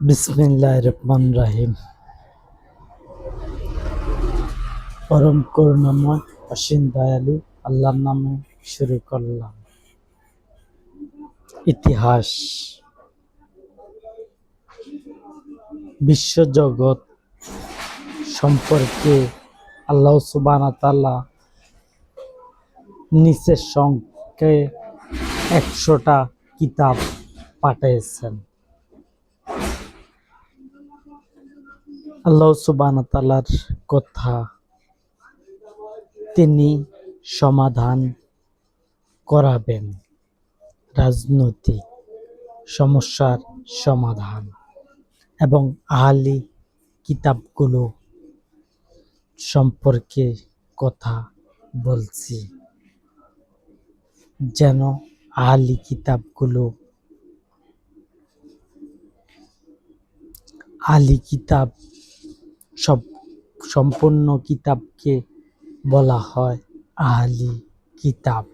বিসমিল্লাহির রহমানির রহিম। পরম করুণাময় অসীম দয়ালু আল্লাহর নামে শুরু করলাম। ইতিহাস। বিশ্বজগৎ সম্পর্কে আল্লাহ সুবহানাহু ওয়া তাআলা নিচের সংখ্যে 100টা কিতাব পাঠিয়েছেন। আল্লাহ সুবহানাহু ওয়া তাআলার কথা তিনি সমাধান করাবেন, রাজনৈতিক সমস্যার সমাধান। এবং আহলি কিতাবগুলো সম্পর্কে কথা বলছি, যেন আহলি কিতাব সব সম্পূর্ণ কিতাবকে বলা হয় আহলি কিতাব।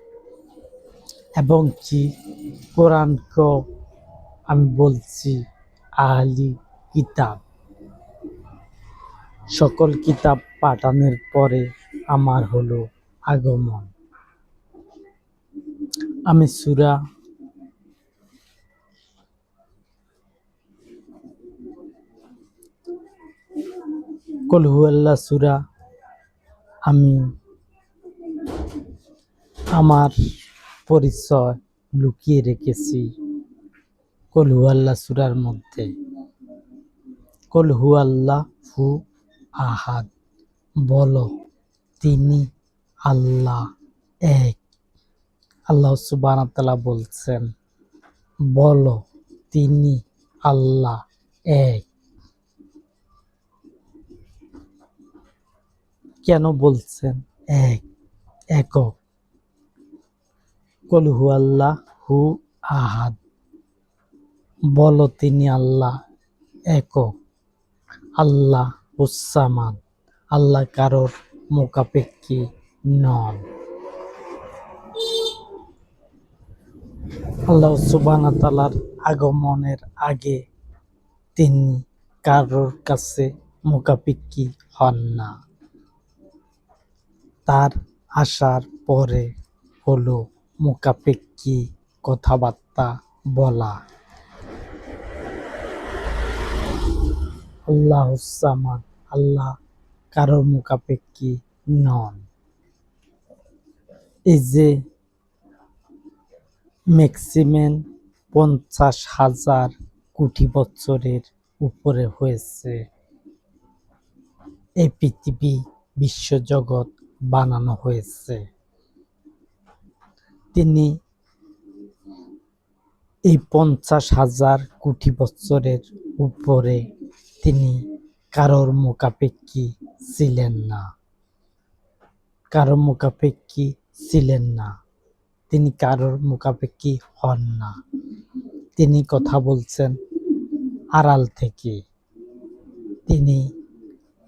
এবং কি কোরআনকেও আমি বলছি আহলি কিতাব। সকল কিতাব পাঠানোর পরে আমার হলো আগমন। আমি সূরা কুল হুয়াল্লাহ সূরা আমি আমার পরিচয় লুকিয়ে রেখেছি কুল হুয়াল্লাহ সূরার মধ্যে। কুল হুয়াল্লাহু আহাদ, বলো তিনি আল্লাহ এক। আল্লাহ সুবহানাহু ওয়া তাআলা বলছেন, বলো তিনি আল্লাহ এক। কেন বলছেন এক, একক? কুল হুয়াল্লাহু আহাদ, বলো তিনি আল্লাহ একক। আল্লাহ হুস-সামাদ, আল্লাহ কারোর মুখাপেক্ষী নন। আল্লাহ সুবহানাহু ওয়া তাআলার আগমনের আগে তিনি কারোর কাছে মুখাপেক্ষী হন না। তার আসার পরে হলো মুখাপেক্ষী কথাবার্তা বলা। আল্লাহ হুস-সামাদ, আল্লাহ কারোর মুখাপেক্ষী নন। এই যে ম্যাক্সিমাম 50,000 কোটি বছরের উপরে হয়েছে এই পৃথিবী, বিশ্বজগৎ বানানো হয়েছে। তিনি এই 50,000 কোটি বছরের উপরে তিনি কারোর মুখাপেক্ষী ছিলেন না, কারোর মুখাপেক্ষী ছিলেন না। তিনি কারোর মুখাপেক্ষী হন না। তিনি কথা বলছেন আড়াল থেকে। তিনি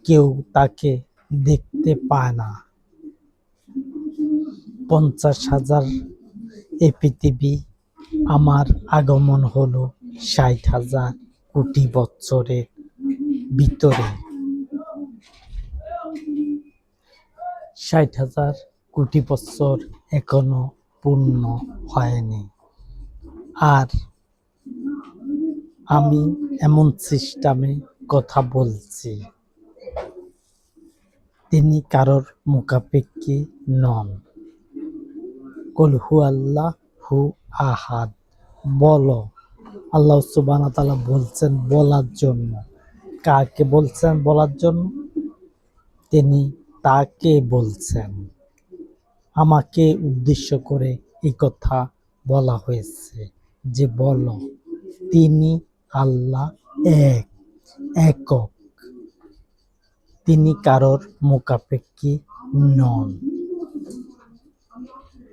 কেউ তাকে দেখতে পায় না। 50,000 এই পৃথিবী, আমার আগমন হলো 60,000 কোটি বছরের ভিতরে। 60,000 কোটি বছর এখনো পূর্ণ হয়নি। আর আমি এমন সিস্টেমে কথা বলছি, তিনি কারোর মুখাপেক্ষী নন। কুল হুয়াল্লাহু আহাদ, বলো। আল্লাহ সুবহানাহু ওয়া তাআলা বলছেন বলার জন্য। কাকে বলছেন বলার জন্য? তিনি তাকে বলছেন। আমাকে উদ্দেশ্য করে এই কথা বলা হয়েছে যে বলো তিনি আল্লাহ এক, একক। তিনি কারোর মুখাপেক্ষী নন।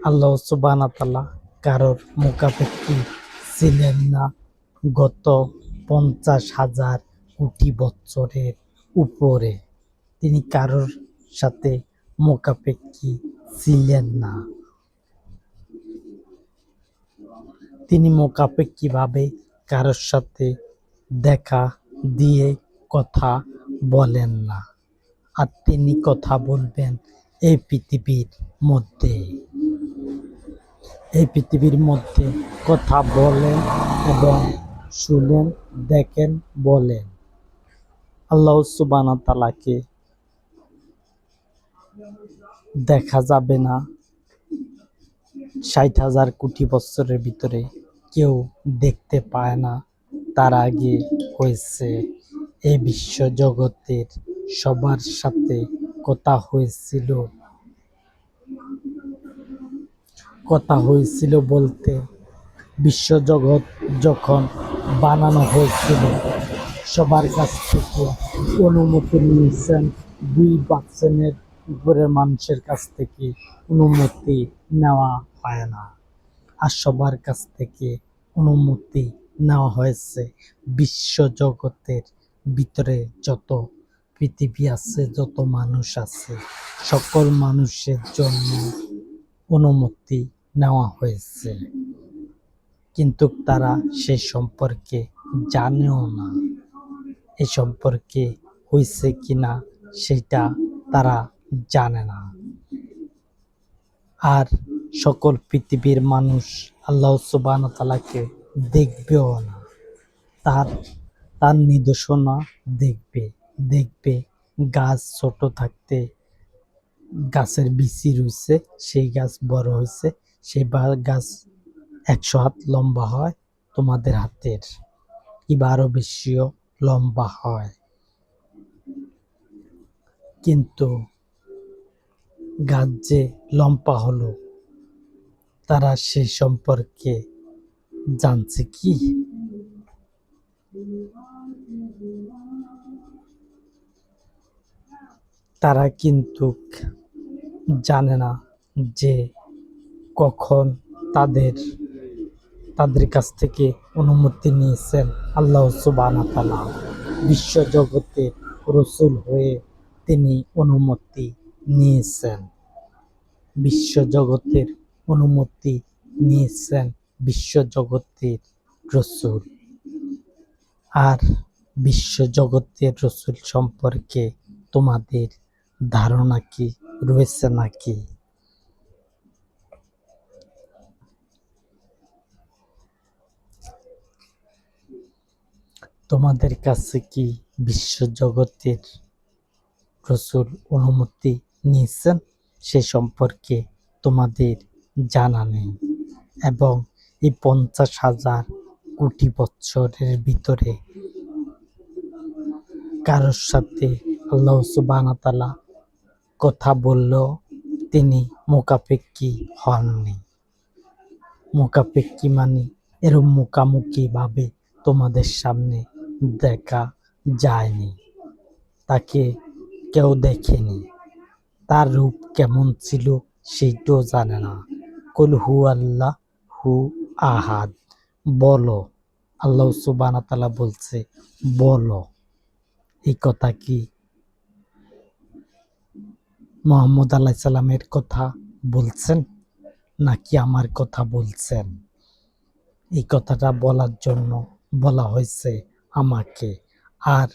আল্লাহ সুবহানাহু ওয়া তাআলা কারোর মুখাপেক্ষী ছিলেন না গত 50,000 কোটি বছরের উপরে। তিনি কারোর সাথে মুখাপেক্ষী ছিলেন না। তিনি মোকাপেক্ষিভাবে কারোর সাথে দেখা দিয়ে কথা বলেন না, আর তিনি কথা বলবেন এই পৃথিবীর মধ্যে। এই পৃথিবীর মধ্যে কথা বলেন এবং শুনেন, দেখেন, বলেন। আল্লাহ সুবহানাহু ওয়া তাআলাকে দেখা যাবে না ৬০,০০০ কোটি বছরের ভিতরে, কেউ দেখতে পায় না। তার আগে হয়েছে এই বিশ্ব জগতের সবার সাথে কথা হয়েছিল। কথা হয়েছিল বলতে বিশ্বজগৎ যখন বানানো হয়েছিল, সবার কাছ থেকে অনুমতি নিয়েছেন। 2% উপরের মানুষের কাছ থেকে অনুমতি নেওয়া হয় না, আর সবার কাছ থেকে অনুমতি নেওয়া হয়েছে বিশ্বজগতের ভিতরে যত পৃথিবী আছে, যত মানুষ আছে, সকল মানুষের জন্য অনুমতি নেওয়া হয়েছে। কিন্তু তারা সে সম্পর্কে জানেও না। এ সম্পর্কে হয়েছে কিনা সেটা তারা জানে না। আর সকল পৃথিবীর মানুষ আল্লাহ সুবহানাহু ওয়া তাআলাকে দেখবেও না। তার তার নিদর্শনা দেখবে গাছ ছোট থাকতে গাছের বিচি রয়েছে, সেই গাছ বড় হয়েছে, সেই গাছ 100 হাত লম্বা হয়, তোমাদের হাতের কিংবা আরো বেশিও লম্বা হয়। কিন্তু গাছ যে লম্বা হলো, তারা সে সম্পর্কে জানছে কি? তারা কিন্তু জানে না যে কখন তাদের কাছ থেকে অনুমতি নিয়েছেন আল্লাহ সুবহানাহু ওয়া তাআলা। বিশ্বজগতের রাসূল হয়ে তিনি অনুমতি নিয়েছেন। বিশ্বজগতের অনুমতি নিয়েছেন বিশ্বজগতের রাসূল। আর বিশ্বজগতের রাসূল সম্পর্কে তোমাদের ধারণা কি রয়েছে নাকি? তোমাদের কাছে কি বিশ্বজগতের রাসূল অনুমতি নিয়েছেন সে সম্পর্কে তোমাদের জানা নেই? এবং এই 50,000 কোটি বছরের ভিতরে কারোর সাথে আল্লাহ সুবহানাহু ওয়া তাআলা কথা বললেও তিনি মুখাপেক্ষী হননি। মুখাপেক্ষী মানে এরম মুখামুখি ভাবে তোমাদের সামনে দেখা যায়নি, তাকে কেউ দেখেনি। তার রূপ কেমন ছিল সেইটাও জানে না। কুল হুয়াল্লাহু আহাদ, বলো। আল্লাহ সুবহানাহু ওয়া তাআলা বলছে বলো। এই কথা কি মুহাম্মদ আলাইহিস সালামের কথা বলছেন নাকি আমার কথা বলছেন? এই কথাটা বলার জন্য বলা হয়েছে আমাকে। আর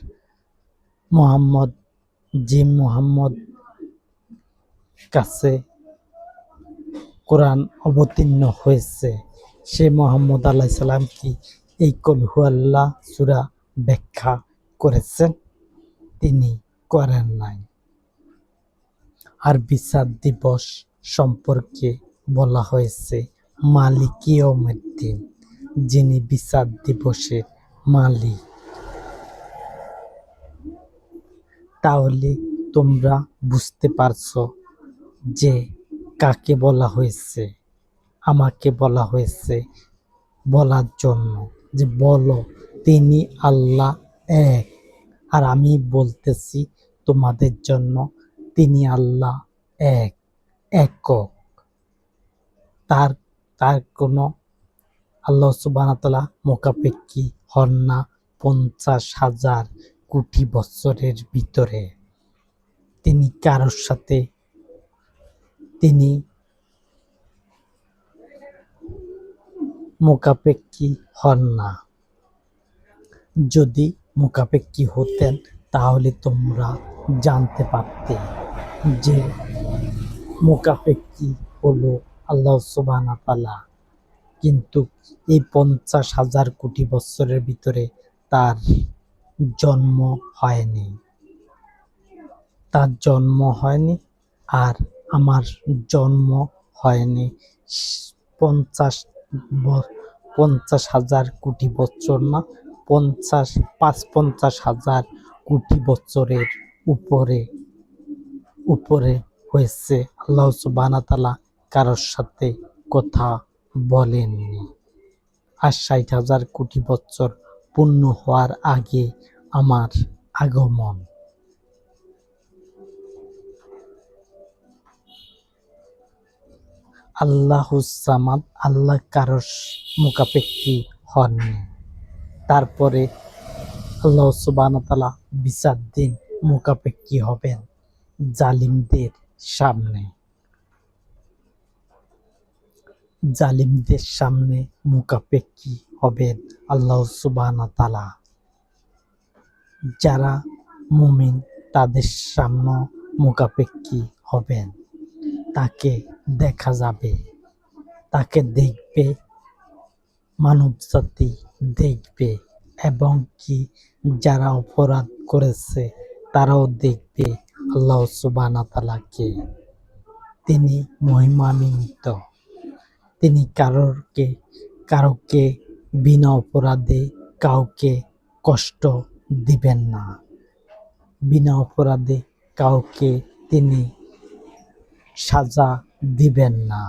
মুহাম্মদ কাছে কোরআন অবতীর্ণ হয়েছে, সে মুহাম্মদ আলাইহিস সালাম কি এই কুল হুয়াল্লাহ সূরা ব্যাখ্যা করেছেন? তিনি করেন নাই। আর বিচার দিবস সম্পর্কে বলা হয়েছে মালিকি ইয়াউমিদ্দিন, যিনি বিচার দিবসের মালিক। তাহলে তোমরা বুঝতে পারছো যে কাকে বলা হয়েছে? আমাকে বলা হয়েছে বলার জন্য যে বলো তিনি আল্লাহ এক। আর আমি বলতেছি তোমাদের জন্য তিনি আল্লাহ এক, একক। তার তার কোনো আল্লাহ সুবহানাহু ওয়া তাআলা মুখাপেক্ষী হন না 50,000 কোটি বছরের ভিতরে। তিনি কারোর সাথে তিনি মুখাপেক্ষী হন না। যদি মুখাপেক্ষী হতেন তাহলে তোমরা জানতে পারতে যে মুখাপেক্ষী হলো আল্লাহ সুবহানাহু ওয়া তাআলা। কিন্তু এই 50,000 কোটি বছরের ভিতরে তার জন্ম হয়নি। তার জন্ম হয়নি আর আমার জন্ম হয়নি 50,000 কোটি বছর না, 50,000 কোটি বছরের উপরে উপরে হয়েছে। আল্লাহ সুবহানাহু ওয়া তাআলা কারোর সাথে কথা বলেননি। আর 60,000 কোটি বছর পূর্ণ হওয়ার আগে আমার আগমন। আল্লাহুস সামাদ, আল্লাহ কারোর মুখাপেক্ষী হননি। তারপরে আল্লাহ সুবহানাহু ওয়া তাআলা বিচার দিন মুখাপেক্ষী হবেন জালিমদের সামনে। জালিমদের সামনে মুখাপেক্ষী হবেন আল্লাহ সুবহানাহু ওয়া তাআলা। যারা মুমিন তাদের সামনে মুখাপেক্ষী হবেন। তাকে দেখা যাবে, তাকে দেখবে মানবজাতি, দেখবে এবং কি যারা অপরাধ করেছে তারাও দেখবে আল্লাহ সুবহানাহু ওয়া তাআলাকে। তিনি মহিমান্বিত। তিনি কারোকে বিনা অপরাধে কাউকে কষ্ট দিবেন না। বিনা অপরাধে কাউকে তিনি সাজা দিবেন না।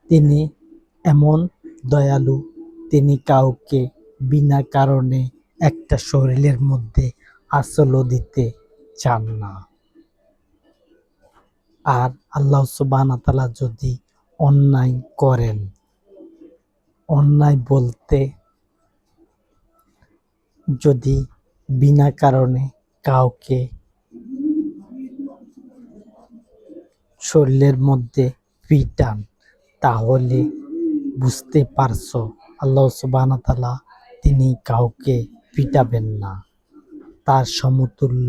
তিনি এমন দয়ালু, তিনি কাউকে বিনা কারণে একটা শরীরের মধ্যে আঁচলও দিতে চান না। আর আল্লাহ সুবহানাহু ওয়া তাআলা যদি অন্যায় করেন, অন্যায় বলতে যদি বিনা কারণে কাউকে শরীরের মধ্যে পিটান, তাহলে বুঝতে পারছো আল্লাহ সুবহানাহু ওয়া তাআলা তিনি কাউকে পিটাবেন না। তার সমতুল্য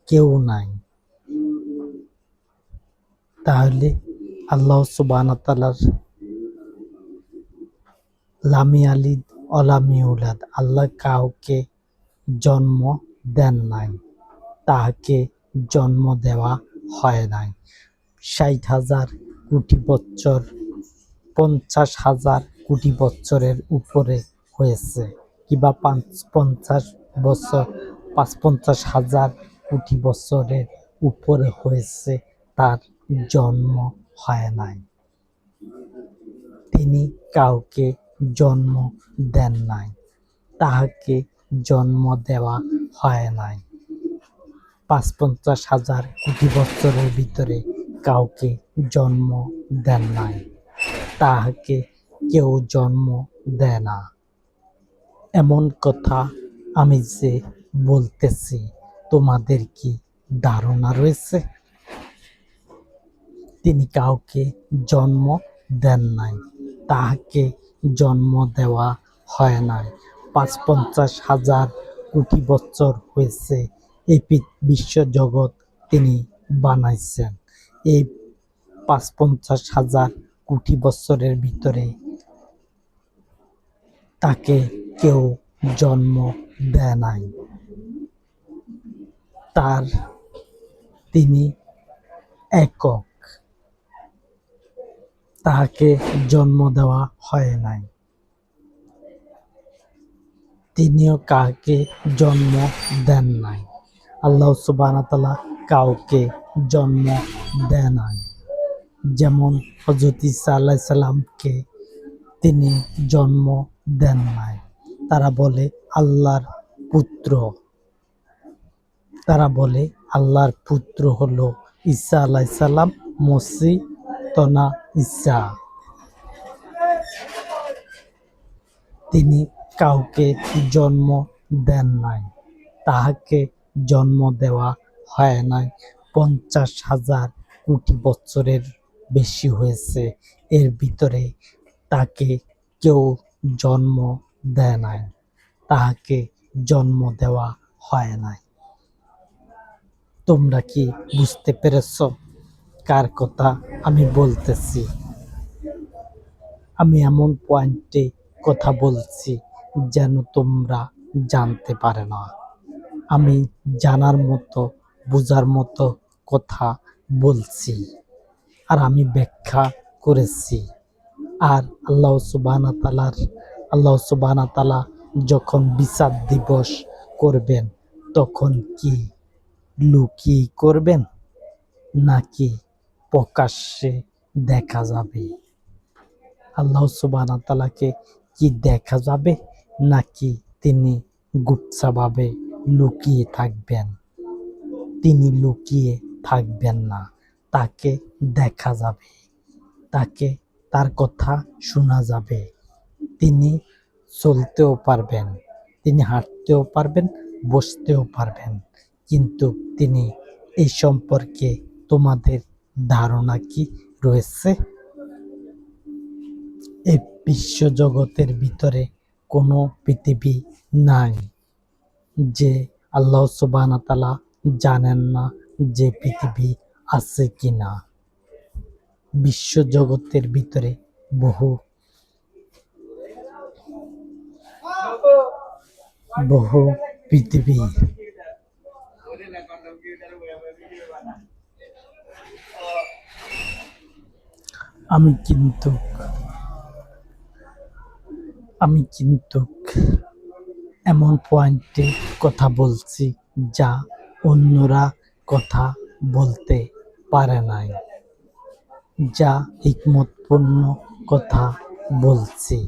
কেউ নাই। তাহলে আল্লাহ সুবহানাহু ওয়া তাআলার লাম ইয়ালিদ ওয়া লাম ইউলাদ, আল্লাহ কাউকে জন্ম দেন নাই, তাহাকে জন্ম দেওয়া হয় নাই। 60,000 কোটি বছর, 50,000 কোটি বছরের উপরে হয়েছে, কিংবা 50,000 কোটি বছরের উপরে হয়েছে, তার জন্ম হয় নাই। তিনি কাউকে জন্ম দেন নাই, তাহাকে জন্ম দেওয়া হয় নাই। 50,000 কোটি বছরের ভিতরে কাউকে জন্ম দেন নাই, তাহাকে কেউ জন্ম দেয় না। এমন কথা আমি যে বলতেছি, তোমাদের কি ধারণা রয়েছে? তিনি কাউকে জন্ম দেন নাই, তাহাকে জন্ম দেওয়া হয় নাই। 50,000 কোটি বছর হয়েছে এই বিশ্ব জগৎ তিনি বানাইছেন। এই 50,000 কোটি বছরের ভিতরে তাকে কেউ জন্ম দেয় নাই। তিনি একক, তাহাকে জন্ম দেওয়া হয় নাই। তিনিও কাউকে জন্ম দেন নাই। আল্লাহ সুবহানাহু ওয়া তাআলা কাউকে জন্ম দেন নাই। যেমন হযরত ঈসা আলাইহিস সালামকে তিনি জন্ম দেন নাই। তারা বলে আল্লাহর পুত্র। তারা বলে আল্লাহর পুত্র হলো ঈসা আলাইহিস সালাম, মসিহ তনা ঈসা। তিনি কাউকে জন্ম দেন নাই, তাহাকে জন্ম দেওয়া হয় নাই। 50,000 কোটি বছরের বেশি হয়েছে, এর ভিতরে তাকে কেউ জন্ম দেয় নাই, তাহাকে জন্ম দেওয়া হয় নাই। তোমরা কি বুঝতে পেরেছ কার কথা আমি বলতেছি? আমি এমন পয়েন্টে কথা বলছি যেন তোমরা জানতে পারে না। আমি জানার মতো বোঝার মতো কথা বলছি, আর আমি ব্যাখ্যা করেছি। আর আল্লাহ সুবহানাহু ওয়া তাআলা যখন বিচার দিবস করবেন, তখন কি লুকিয়ে করবেন নাকি প্রকাশ্যে দেখা যাবে? আল্লাহ সুবহানাহু ওয়া তাআলাকে কি দেখা যাবে নাকি তিনি গুপ্তভাবে লুকিয়ে থাকবেন? তিনি লুকিয়ে থাকবেন না, তাকে দেখা যাবে, তাকে তার কথা শোনা যাবে। তিনি চলতেও পারবেন, তিনি হাঁটতেও পারবেন, বসতেও পারবেন, কিন্তু তিনি এই সম্পর্কে তোমাদের ধারণা কি রয়েছে? এই বিশ্বজগতের ভিতরে কোনো পৃথিবী নাই যে আল্লাহ সুবহানাহু ওয়া তাআলা জানেন না যে পৃথিবী আছে কিনা। বিশ্বজগতের ভিতরে বহু বহু পৃথিবী। আমি কিন্তু এমন পয়েন্টে কথা বলছি যা অন্যরা কথা বলতে পারে নাই, যা হিকমতপূর্ণ কথা বলছি।